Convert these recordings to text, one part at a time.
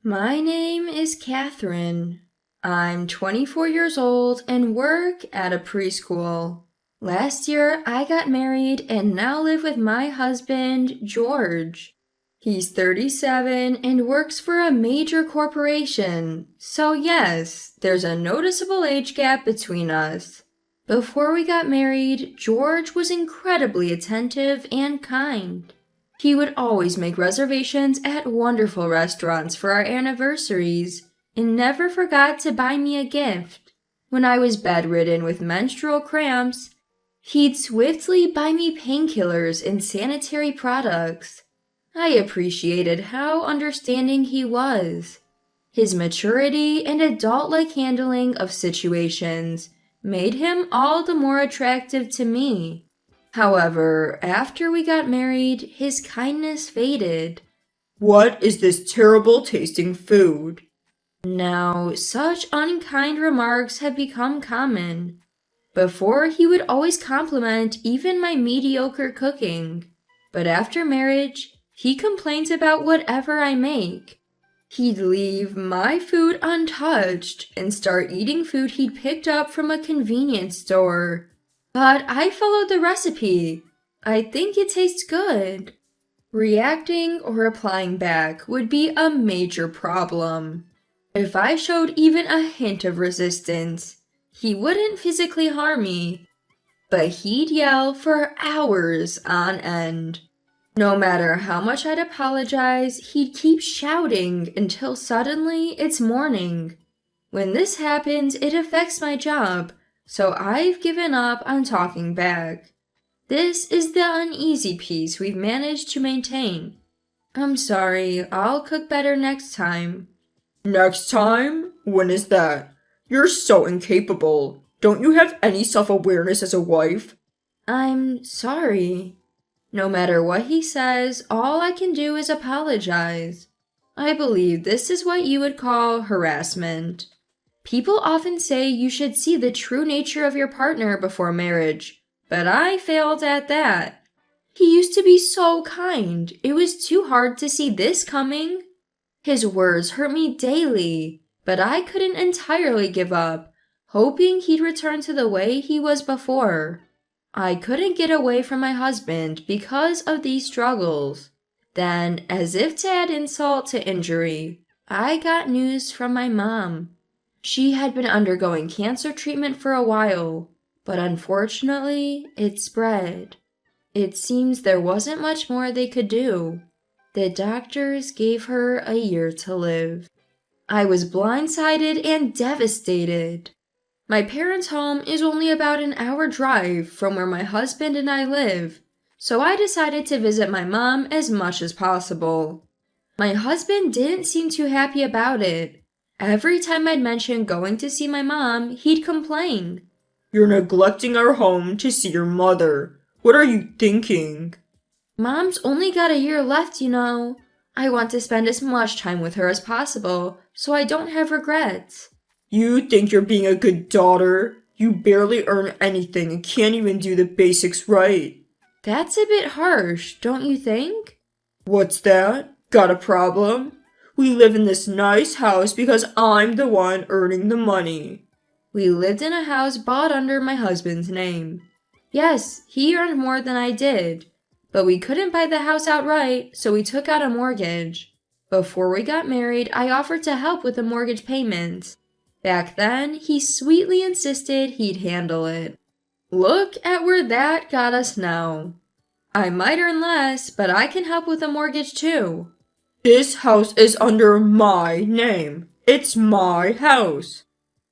My name is Catherine. I'm 24 years old and work at a preschool. Last year, I got married and now live with my husband, George. He's 37 and works for a major corporation. So yes, there's a noticeable age gap between us. Before we got married, George was incredibly attentive and kind. He would always make reservations at wonderful restaurants for our anniversaries and never forgot to buy me a gift. When I was bedridden with menstrual cramps, he'd swiftly buy me painkillers and sanitary products. I appreciated how understanding he was. His maturity and adult-like handling of situations made him all the more attractive to me. However, after we got married, his kindness faded. What is this terrible tasting food? Now, such unkind remarks have become common. Before, he would always compliment even my mediocre cooking. But after marriage, he complains about whatever I make. He'd leave my food untouched and start eating food he'd picked up from a convenience store. But I followed the recipe. I think it tastes good. Reacting or replying back would be a major problem. If I showed even a hint of resistance, he wouldn't physically harm me, but he'd yell for hours on end. No matter how much I'd apologize, he'd keep shouting until suddenly it's morning. When this happens, it affects my job, so I've given up on talking back. This is the uneasy piece we've managed to maintain. I'm sorry, I'll cook better next time. Next time? When is that? You're so incapable. Don't you have any self-awareness as a wife? I'm sorry. No matter what he says, all I can do is apologize. I believe this is what you would call harassment. People often say you should see the true nature of your partner before marriage, but I failed at that. He used to be so kind. It was too hard to see this coming. His words hurt me daily, but I couldn't entirely give up, hoping he'd return to the way he was before. I couldn't get away from my husband because of these struggles. Then, as if to add insult to injury, I got news from my mom. She had been undergoing cancer treatment for a while, but unfortunately, it spread. It seems there wasn't much more they could do. The doctors gave her a year to live. I was blindsided and devastated. My parents' home is only about an hour drive from where my husband and I live, so I decided to visit my mom as much as possible. My husband didn't seem too happy about it. Every time I'd mention going to see my mom, he'd complain. You're neglecting our home to see your mother. What are you thinking? Mom's only got a year left, you know. I want to spend as much time with her as possible, so I don't have regrets. You think you're being a good daughter? You barely earn anything and can't even do the basics right. That's a bit harsh, don't you think? What's that? Got a problem? We live in this nice house because I'm the one earning the money. We lived in a house bought under my husband's name. Yes, he earned more than I did, but we couldn't buy the house outright, so we took out a mortgage. Before we got married, I offered to help with the mortgage payments. Back then, he sweetly insisted he'd handle it. Look at where that got us now. I might earn less, but I can help with the mortgage too. This house is under my name. It's my house.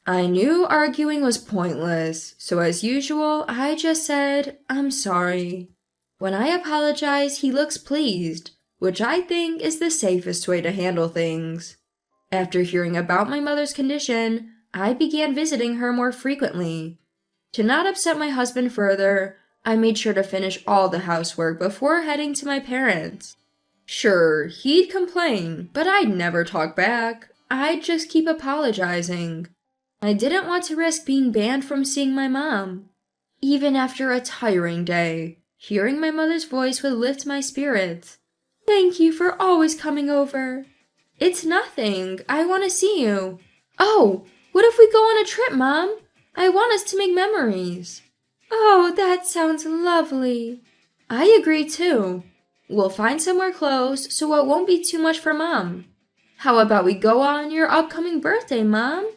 I knew arguing was pointless, so as usual, I just said, I'm sorry. When I apologize, he looks pleased, which I think is the safest way to handle things. After hearing about my mother's condition, I began visiting her more frequently. To not upset my husband further, I made sure to finish all the housework before heading to my parents. Sure, he'd complain, but I'd never talk back. I'd just keep apologizing. I didn't want to risk being banned from seeing my mom. Even after a tiring day, hearing my mother's voice would lift my spirits. Thank you for always coming over. It's nothing. I want to see you. Oh, what if we go on a trip, Mom? I want us to make memories. Oh, that sounds lovely. I agree too. We'll find somewhere close so it won't be too much for Mom. How about we go on your upcoming birthday, Mom?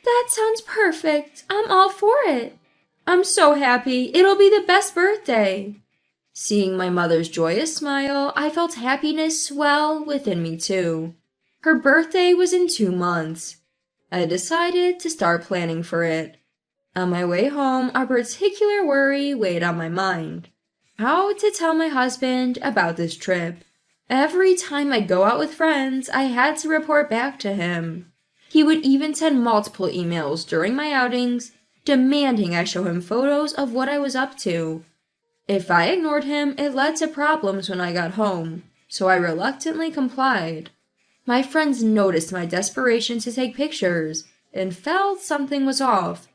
That sounds perfect. I'm all for it. I'm so happy. It'll be the best birthday. Seeing my mother's joyous smile, I felt happiness swell within me too. Her birthday was in 2 months. I decided to start planning for it. On my way home, a particular worry weighed on my mind. How to tell my husband about this trip. Every time I'd go out with friends, I had to report back to him. He would even send multiple emails during my outings, demanding I show him photos of what I was up to. If I ignored him, it led to problems when I got home, so I reluctantly complied. My friends noticed my desperation to take pictures and felt something was off.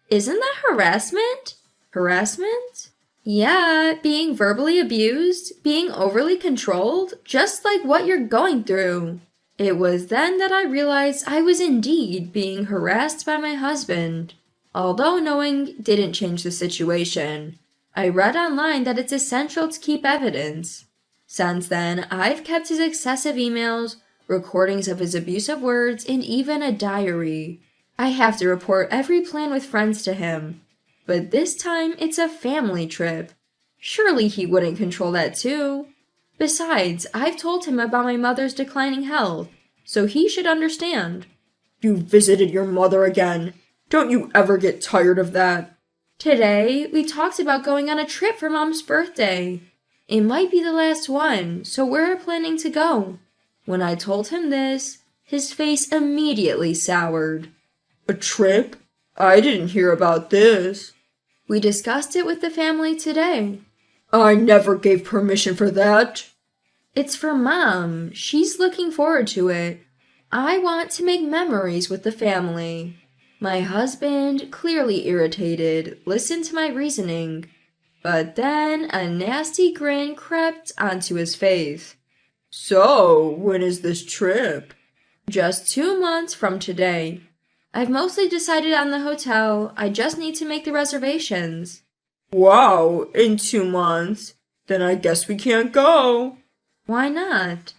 Isn't that harassment? Harassment? Yeah, being verbally abused, being overly controlled, just like what you're going through. It was then that I realized I was indeed being harassed by my husband. Although knowing didn't change the situation, I read online that it's essential to keep evidence. Since then, I've kept his excessive emails, recordings of his abusive words, and even a diary. I have to report every plan with friends to him. But this time, it's a family trip. Surely he wouldn't control that too. Besides, I've told him about my mother's declining health, so he should understand. You visited your mother again. Don't you ever get tired of that? Today, we talked about going on a trip for Mom's birthday. It might be the last one, so we're planning to go. When I told him this, his face immediately soured. A trip? I didn't hear about this. We discussed it with the family today. I never gave permission for that. It's for Mom. She's looking forward to it. I want to make memories with the family. My husband, clearly irritated, listened to my reasoning. But then a nasty grin crept onto his face. So, when is this trip? Just 2 months from today. I've mostly decided on the hotel. I just need to make the reservations. Wow, in 2 months? Then I guess we can't go. Why not?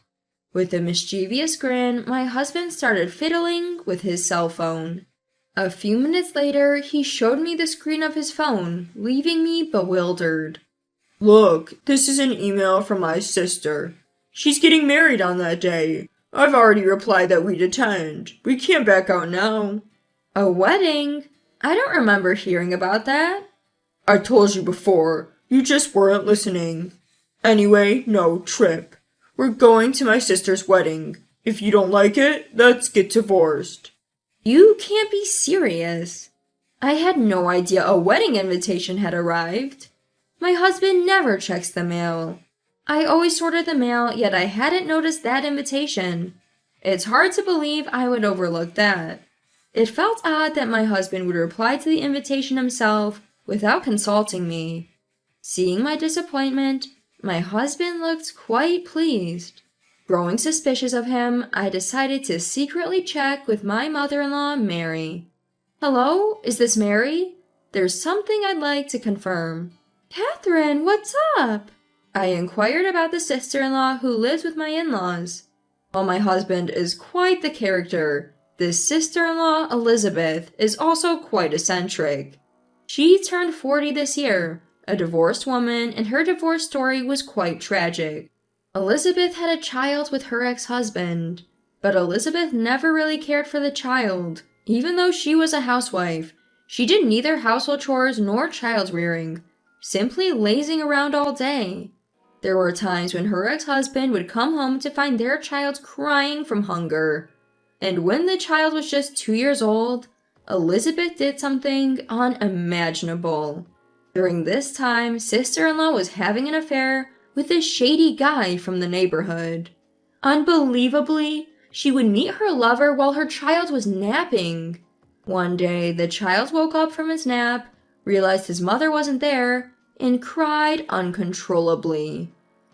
With a mischievous grin, my husband started fiddling with his cell phone. A few minutes later, he showed me the screen of his phone, leaving me bewildered. Look, this is an email from my sister. She's getting married on that day. I've already replied that we'd attend. We can't back out now. A wedding? I don't remember hearing about that. I told you before. You just weren't listening. Anyway, no trip. We're going to my sister's wedding. If you don't like it, let's get divorced. You can't be serious. I had no idea a wedding invitation had arrived. My husband never checks the mail. I always sorted the mail, yet I hadn't noticed that invitation. It's hard to believe I would overlook that. It felt odd that my husband would reply to the invitation himself without consulting me. Seeing my disappointment, my husband looked quite pleased. Growing suspicious of him, I decided to secretly check with my mother-in-law, Mary. Hello, is this Mary? There's something I'd like to confirm. Catherine, what's up? I inquired about the sister-in-law who lives with my in-laws. While my husband is quite the character, this sister-in-law, Elizabeth, is also quite eccentric. She turned 40 this year, a divorced woman, and her divorce story was quite tragic. Elizabeth had a child with her ex-husband, but Elizabeth never really cared for the child. Even though she was a housewife, she did neither household chores nor child rearing, simply lazing around all day. There were times when her ex-husband would come home to find their child crying from hunger. And when the child was just 2 years old, Elizabeth did something unimaginable. During this time, sister-in-law was having an affair with a shady guy from the neighborhood. Unbelievably, she would meet her lover while her child was napping. One day, the child woke up from his nap, realized his mother wasn't there, and cried uncontrollably.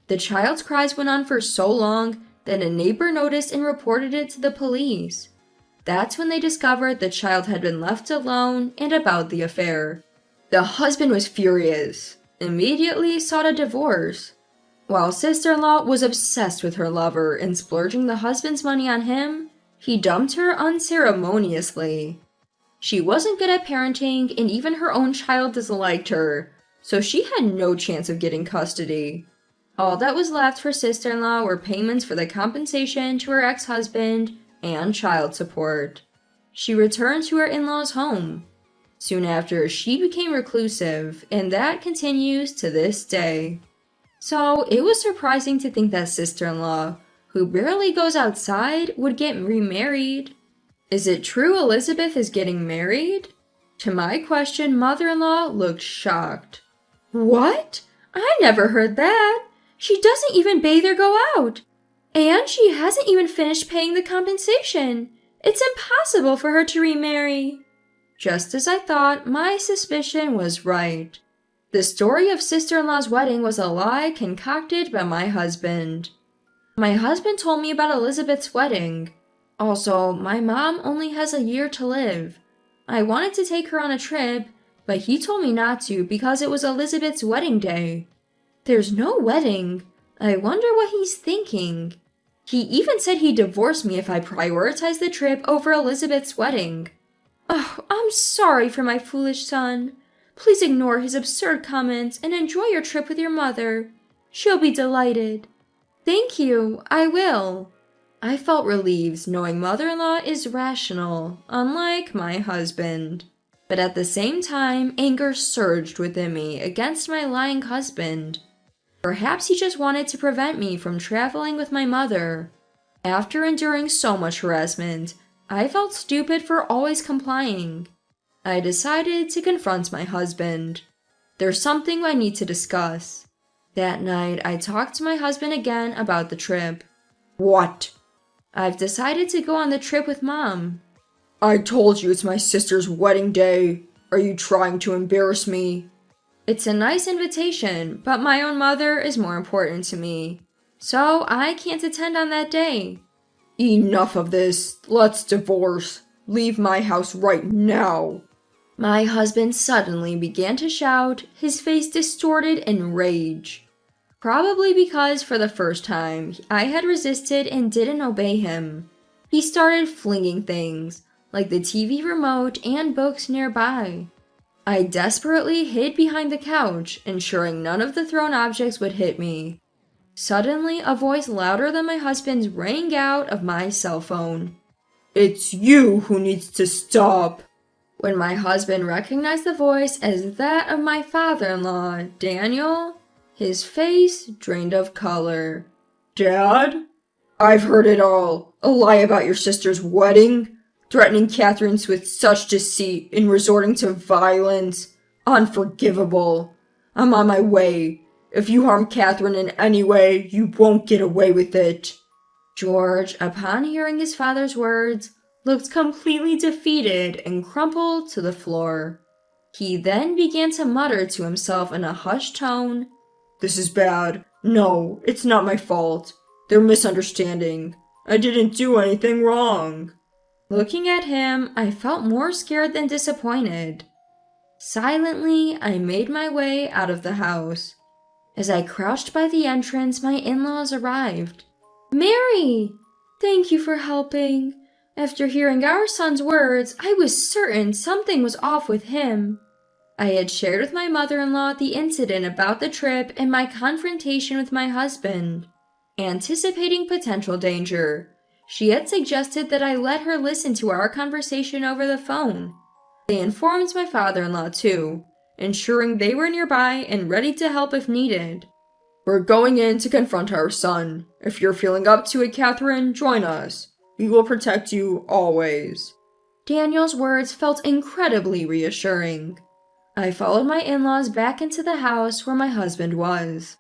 The child's cries went on for so long that a neighbor noticed and reported it to the police. That's when they discovered the child had been left alone and about the affair. The husband was furious, immediately sought a divorce, while sister-in-law was obsessed with her lover and splurging the husband's money on him. He dumped her unceremoniously. She wasn't good at parenting, and even her own child disliked her, so she had no chance of getting custody. All that was left for sister-in-law were payments for the compensation to her ex-husband and child support. She returned to her in-laws' home. Soon after, she became reclusive, and that continues to this day. So, it was surprising to think that sister-in-law, who barely goes outside, would get remarried. Is it true Elizabeth is getting married? To my question, mother-in-law looked shocked. What? I never heard that. She doesn't even bathe or go out. And she hasn't even finished paying the compensation. It's impossible for her to remarry. Just as I thought, my suspicion was right. The story of sister-in-law's wedding was a lie concocted by my husband. My husband told me about Elizabeth's wedding. Also, my mom only has a year to live. I wanted to take her on a trip, but he told me not to because it was Elizabeth's wedding day. There's no wedding. I wonder what he's thinking. He even said he'd divorce me if I prioritized the trip over Elizabeth's wedding. Oh, I'm sorry for my foolish son. Please ignore his absurd comments and enjoy your trip with your mother. She'll be delighted. Thank you, I will. I felt relieved knowing mother-in-law is rational, unlike my husband. But at the same time, anger surged within me against my lying husband. Perhaps he just wanted to prevent me from traveling with my mother. After enduring so much harassment, I felt stupid for always complying. I decided to confront my husband. There's something I need to discuss. That night, I talked to my husband again about the trip. What? I've decided to go on the trip with Mom. I told you it's my sister's wedding day. Are you trying to embarrass me? It's a nice invitation, but my own mother is more important to me. So I can't attend on that day. Enough of this. Let's divorce. Leave my house right now. My husband suddenly began to shout, his face distorted in rage. Probably because for the first time, I had resisted and didn't obey him. He started flinging things, like the TV remote and books nearby. I desperately hid behind the couch, ensuring none of the thrown objects would hit me. Suddenly, a voice louder than my husband's rang out of my cell phone. It's you who needs to stop. When my husband recognized the voice as that of my father-in-law, Daniel, his face drained of color. Dad? I've heard it all. A lie about your sister's wedding? Threatening Catherine's with such deceit and resorting to violence. Unforgivable. I'm on my way. If you harm Catherine in any way, you won't get away with it. George, upon hearing his father's words, looked completely defeated and crumpled to the floor. He then began to mutter to himself in a hushed tone, This is bad. No, it's not my fault. They're misunderstanding. I didn't do anything wrong. Looking at him, I felt more scared than disappointed. Silently, I made my way out of the house. As I crouched by the entrance, my in-laws arrived. Mary! Thank you for helping. After hearing our son's words, I was certain something was off with him. I had shared with my mother-in-law the incident about the trip and my confrontation with my husband. Anticipating potential danger, she had suggested that I let her listen to our conversation over the phone. They informed my father-in-law too, ensuring they were nearby and ready to help if needed. We're going in to confront our son. If you're feeling up to it, Catherine, join us. We will protect you always. Daniel's words felt incredibly reassuring. I followed my in-laws back into the house where my husband was.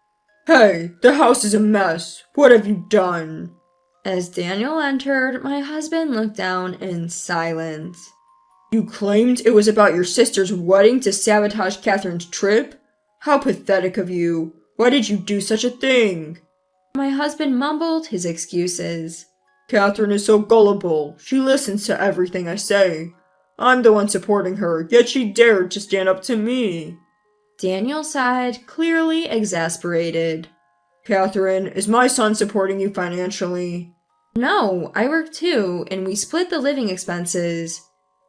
Hey, the house is a mess. What have you done? As Daniel entered, my husband looked down in silence. You claimed it was about your sister's wedding to sabotage Catherine's trip? How pathetic of you. Why did you do such a thing? My husband mumbled his excuses. Catherine is so gullible. She listens to everything I say. I'm the one supporting her, yet she dared to stand up to me. Daniel sighed, clearly exasperated. Catherine, is my son supporting you financially? No, I work too, and we split the living expenses.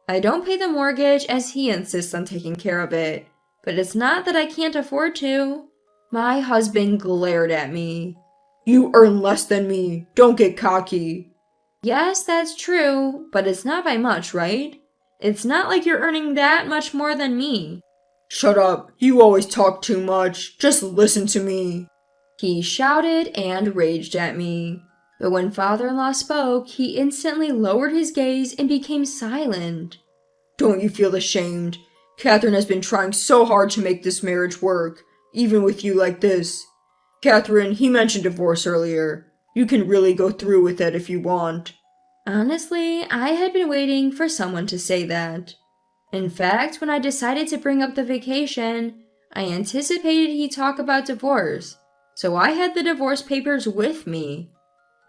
I don't pay the mortgage as he insists on taking care of it, but it's not that I can't afford to. My husband glared at me. You earn less than me. Don't get cocky. Yes, that's true, but it's not by much, right? It's not like you're earning that much more than me. Shut up. You always talk too much. Just listen to me. He shouted and raged at me. But when father-in-law spoke, he instantly lowered his gaze and became silent. Don't you feel ashamed? Catherine has been trying so hard to make this marriage work, even with you like this. Catherine, he mentioned divorce earlier. You can really go through with it if you want. Honestly, I had been waiting for someone to say that. In fact, when I decided to bring up the vacation, I anticipated he'd talk about divorce, so I had the divorce papers with me.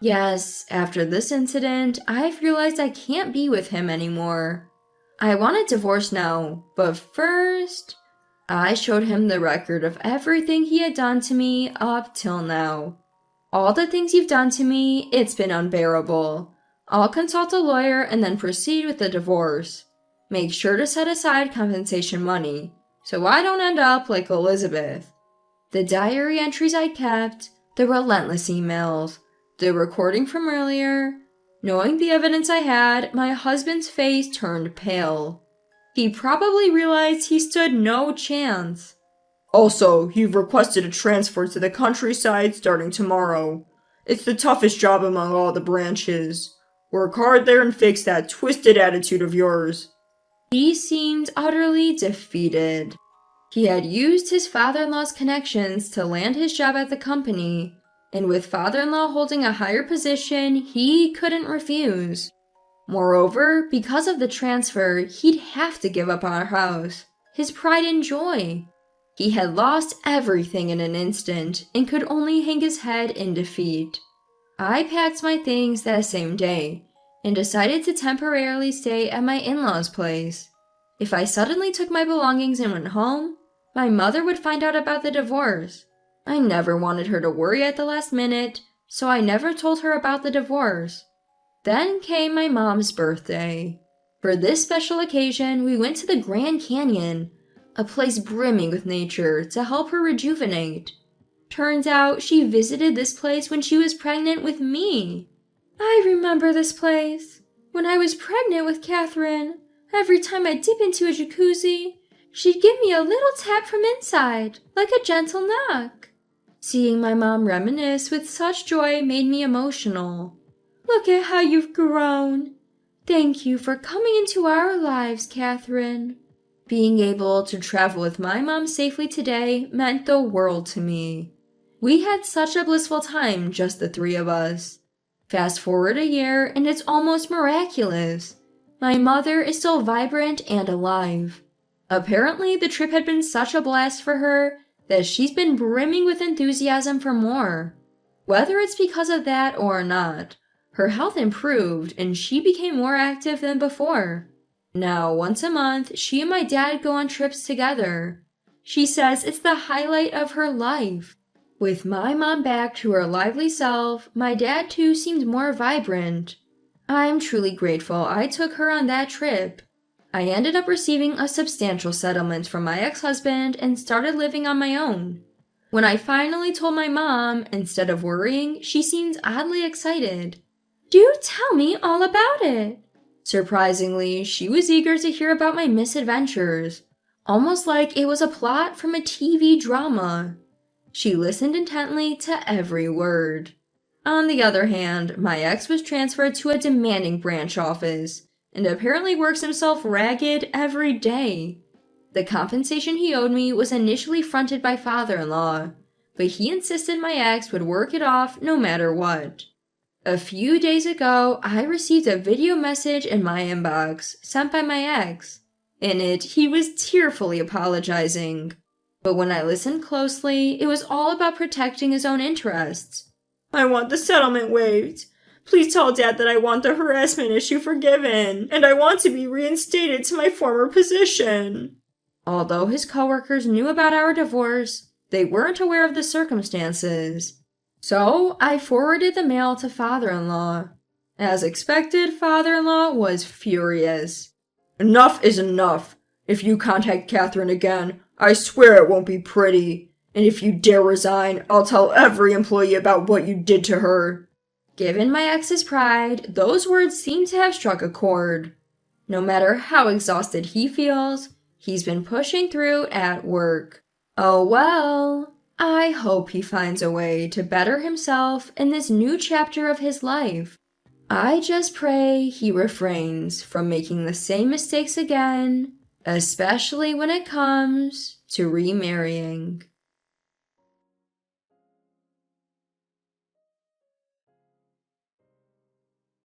Yes, after this incident, I've realized I can't be with him anymore. I want a divorce now, but first, I showed him the record of everything he had done to me up till now. All the things you've done to me, it's been unbearable. I'll consult a lawyer and then proceed with the divorce. Make sure to set aside compensation money, so I don't end up like Elizabeth. The diary entries I kept, the relentless emails, the recording from earlier. Knowing the evidence I had, my husband's face turned pale. He probably realized he stood no chance. Also, you've requested a transfer to the countryside starting tomorrow. It's the toughest job among all the branches. Work hard there and fix that twisted attitude of yours. He seemed utterly defeated. He had used his father-in-law's connections to land his job at the company, and with father-in-law holding a higher position, he couldn't refuse. Moreover, because of the transfer, he'd have to give up our house, his pride and joy. He had lost everything in an instant and could only hang his head in defeat. I packed my things that same day and decided to temporarily stay at my in-laws' place. If I suddenly took my belongings and went home, my mother would find out about the divorce. I never wanted her to worry at the last minute, so I never told her about the divorce. Then came my mom's birthday. For this special occasion, we went to the Grand Canyon, a place brimming with nature, to help her rejuvenate. Turns out she visited this place when she was pregnant with me. I remember this place. When I was pregnant with Catherine, every time I dip into a jacuzzi, she'd give me a little tap from inside, like a gentle knock. Seeing my mom reminisce with such joy made me emotional. Look at how you've grown. Thank you for coming into our lives, Catherine. Being able to travel with my mom safely today meant the world to me. We had such a blissful time, just the three of us. Fast forward a year, and it's almost miraculous. My mother is still vibrant and alive. Apparently, the trip had been such a blast for her that she's been brimming with enthusiasm for more. Whether it's because of that or not, her health improved and she became more active than before. Now, once a month, she and my dad go on trips together. She says it's the highlight of her life. With my mom back to her lively self, my dad too seemed more vibrant. I'm truly grateful I took her on that trip. I ended up receiving a substantial settlement from my ex-husband and started living on my own. When I finally told my mom, instead of worrying, she seemed oddly excited. Do tell me all about it. Surprisingly, she was eager to hear about my misadventures, almost like it was a plot from a TV drama. She listened intently to every word. On the other hand, my ex was transferred to a demanding branch office, and apparently works himself ragged every day. The compensation he owed me was initially fronted by father-in-law, but he insisted my ex would work it off no matter what. A few days ago, I received a video message in my inbox sent by my ex. In it, he was tearfully apologizing. But when I listened closely, it was all about protecting his own interests. I want the settlement waived. Please tell Dad that I want the harassment issue forgiven, and I want to be reinstated to my former position. Although his coworkers knew about our divorce, they weren't aware of the circumstances. So I forwarded the mail to father-in-law. As expected, father-in-law was furious. Enough is enough. If you contact Catherine again, I swear it won't be pretty. And if you dare resign, I'll tell every employee about what you did to her. Given my ex's pride, those words seem to have struck a chord. No matter how exhausted he feels, he's been pushing through at work. Oh well, I hope he finds a way to better himself in this new chapter of his life. I just pray he refrains from making the same mistakes again, especially when it comes to remarrying.